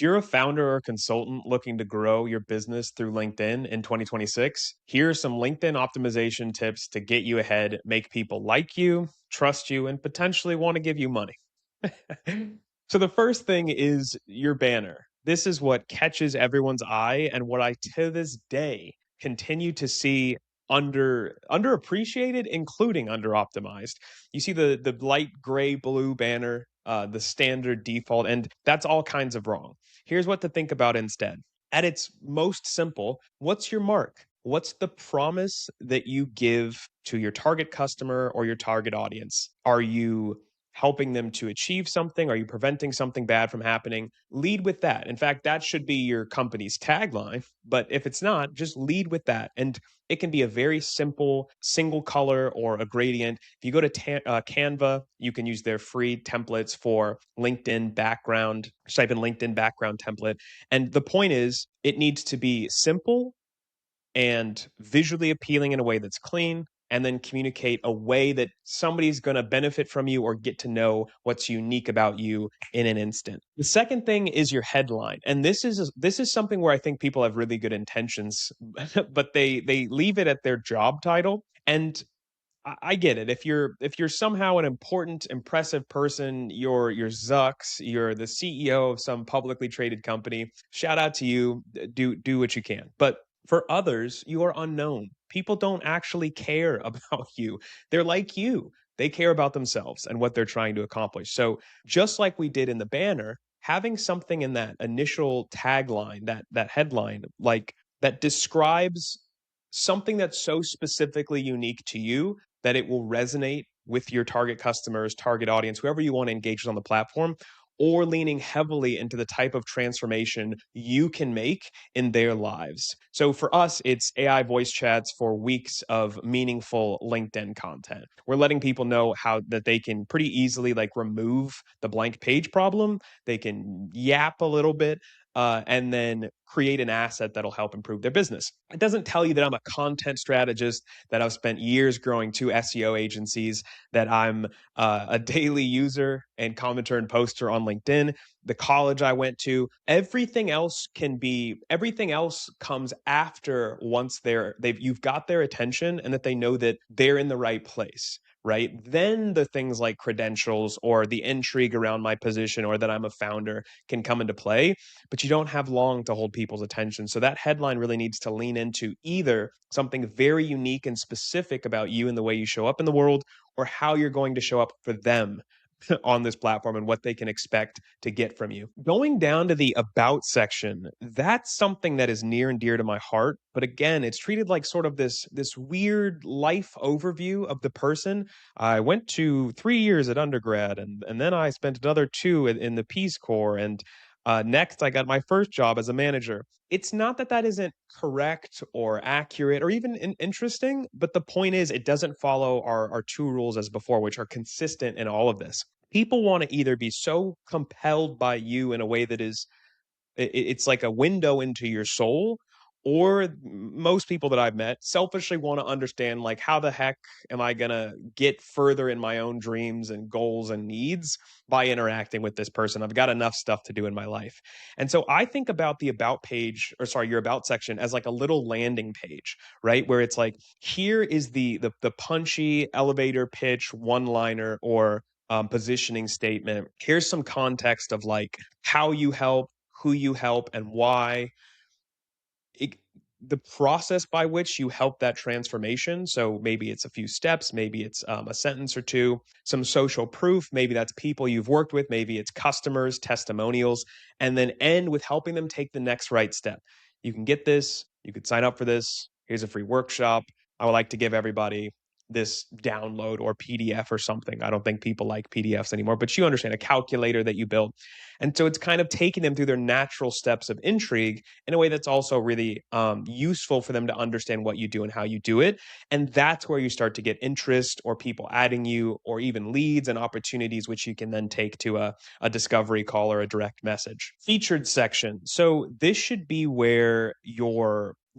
If you're a founder or consultant looking to grow your business through LinkedIn in 2026, here are some LinkedIn optimization tips to get you ahead, make people like you, trust you, and potentially want to give you money. So, the first thing is your banner. This is what catches everyone's eye and what I to this day continue to see underappreciated, including under optimized. You see the light gray blue banner, the standard default, and that's all kinds of wrong. Here's what to think about instead. At its most simple, what's your mark? What's the promise that you give to your target customer or your target audience? Are you helping them to achieve something? Are you preventing something bad from happening? Lead with that. In fact, that should be your company's tagline. But if it's not, just lead with that. And it can be a very simple single color or a gradient. If you go to Canva, you can use their free templates for LinkedIn background. Just type in LinkedIn background template. And the point is, it needs to be simple and visually appealing in a way that's clean, and then communicate a way that somebody's going to benefit from you or get to know what's unique about you in an instant. The second thing is your headline. And this is something where I think people have really good intentions but they leave it at their job title. And I get it. If you're somehow an important, impressive person, you're Zucks, you're the CEO of some publicly traded company. Shout out to you. Do what you can. But for others, you are unknown. People don't actually care about you. They're like you. They care about themselves and what they're trying to accomplish. So just like we did in the banner, having something in that initial tagline, that headline, like that describes something that's so specifically unique to you that it will resonate with your target customers, target audience, whoever you want to engage with on the platform, or leaning heavily into the type of transformation you can make in their lives. So for us, it's AI voice chats for weeks of meaningful LinkedIn content. We're letting people know how that they can pretty easily like remove the blank page problem. They can yap a little bit, and then create an asset that'll help improve their business. It doesn't tell you that I'm a content strategist, that I've spent years growing two SEO agencies, that I'm a daily user and commenter and poster on LinkedIn, the college I went to. Everything else comes after once you've got their attention and that they know that they're in the right place. Right. Then the things like credentials or the intrigue around my position or that I'm a founder can come into play, but you don't have long to hold people's attention. So that headline really needs to lean into either something very unique and specific about you and the way you show up in the world, or how you're going to show up for them on this platform and what they can expect to get from you. Going down to the about section, that's something that is near and dear to my heart. But again, it's treated like sort of this weird life overview of the person. I went to 3 years at undergrad, and then I spent another two in the Peace Corps, and next I got my first job as a manager. It's not that that isn't correct or accurate or even interesting, but the point is it doesn't follow our two rules as before, which are consistent in all of this. People want to either be so compelled by you in a way that is it's like a window into your soul, or most people that I've met selfishly want to understand, like, how the heck am I going to get further in my own dreams and goals and needs by interacting with this person? I've got enough stuff to do in my life. And so I think about the about page, or sorry, your about section, as like a little landing page, right? Where it's like, here is the punchy elevator pitch one liner or positioning statement. Here's some context of like how you help, who you help, and why. It, the process by which you help that transformation. So maybe it's a few steps, maybe it's a sentence or two, some social proof, maybe that's people you've worked with, maybe it's customers, testimonials, and then end with helping them take the next right step. You can get this, you could sign up for this. Here's a free workshop. I would like to give everybody this download or PDF or something. I don't think people like PDFs anymore, but you understand, a calculator that you built. And so it's kind of taking them through their natural steps of intrigue in a way that's also really useful for them to understand what you do and how you do it. And that's where you start to get interest or people adding you, or even leads and opportunities, which you can then take to a discovery call or a direct message. Featured section. So this should be where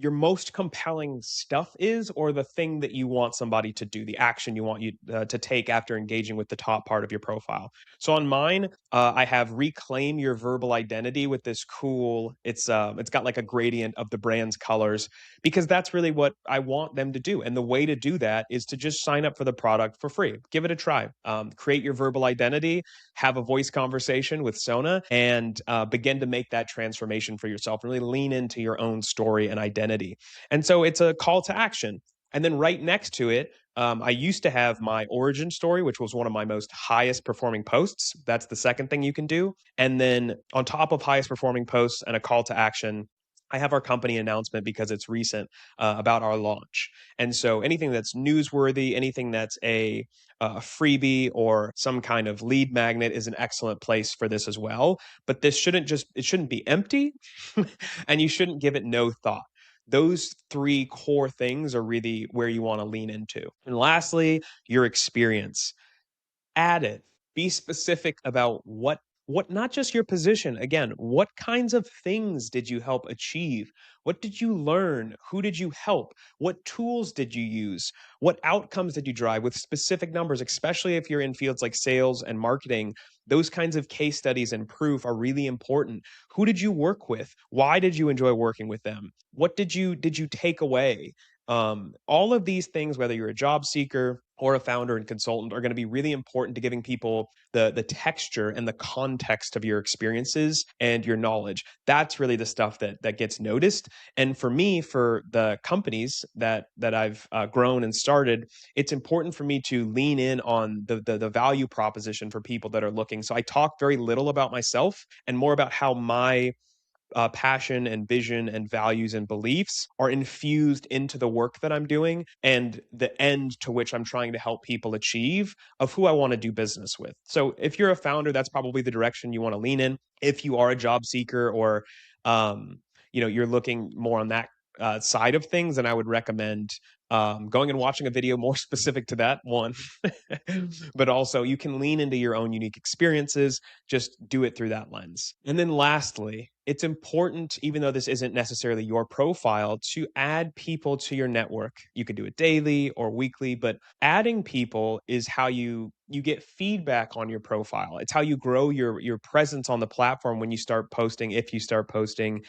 your most compelling stuff is, or the thing that you want somebody to do, the action you want you to take after engaging with the top part of your profile. So on mine, I have reclaim your verbal identity with this cool. It's got like a gradient of the brand's colors because that's really what I want them to do. And the way to do that is to just sign up for the product for free. Give it a try. Create your verbal identity, have a voice conversation with Sona, and begin to make that transformation for yourself. Really lean into your own story and identity. And so it's a call to action. And then right next to it, I used to have my origin story, which was one of my most highest performing posts. That's the second thing you can do. And then on top of highest performing posts and a call to action, I have our company announcement because it's recent about our launch. And so anything that's newsworthy, anything that's a freebie or some kind of lead magnet is an excellent place for this as well. But this it shouldn't be empty and you shouldn't give it no thought. Those three core things are really where you want to lean into. And lastly, your experience. Add it. Be specific about what not just your position. Again, what kinds of things did you help achieve? What did you learn? Who did you help? What tools did you use? What outcomes did you drive with specific numbers, especially if you're in fields like sales and marketing? Those kinds of case studies and proof are really important. Who did you work with? Why did you enjoy working with them? What did you take away? All of these things, whether you're a job seeker or a founder and consultant, are going to be really important to giving people the texture and the context of your experiences and your knowledge. That's really the stuff that gets noticed. And for me, for the companies that I've grown and started, it's important for me to lean in on the value proposition for people that are looking. So I talk very little about myself and more about how my passion and vision and values and beliefs are infused into the work that I'm doing and the end to which I'm trying to help people achieve of who I want to do business with. So if you're a founder, that's probably the direction you want to lean in. If you are a job seeker or um, you're looking more on that side of things, then I would recommend going and watching a video more specific to that one. But also you can lean into your own unique experiences, just do it through that lens. And then lastly, it's important, even though this isn't necessarily your profile, to add people to your network. You could do it daily or weekly, but adding people is how you get feedback on your profile. It's how you grow your presence on the platform when you start posting, if you start posting,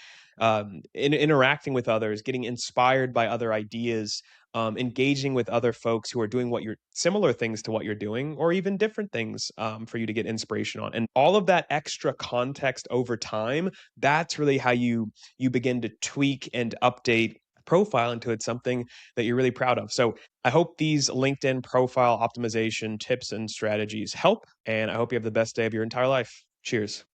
interacting with others, getting inspired by other ideas, engaging with other folks who are doing what you're similar things to what you're doing, or even different things for you to get inspiration on. And all of that extra context over time, that's really how you begin to tweak and update profile into it's something that you're really proud of. So I hope these LinkedIn profile optimization tips and strategies help, and I hope you have the best day of your entire life. Cheers.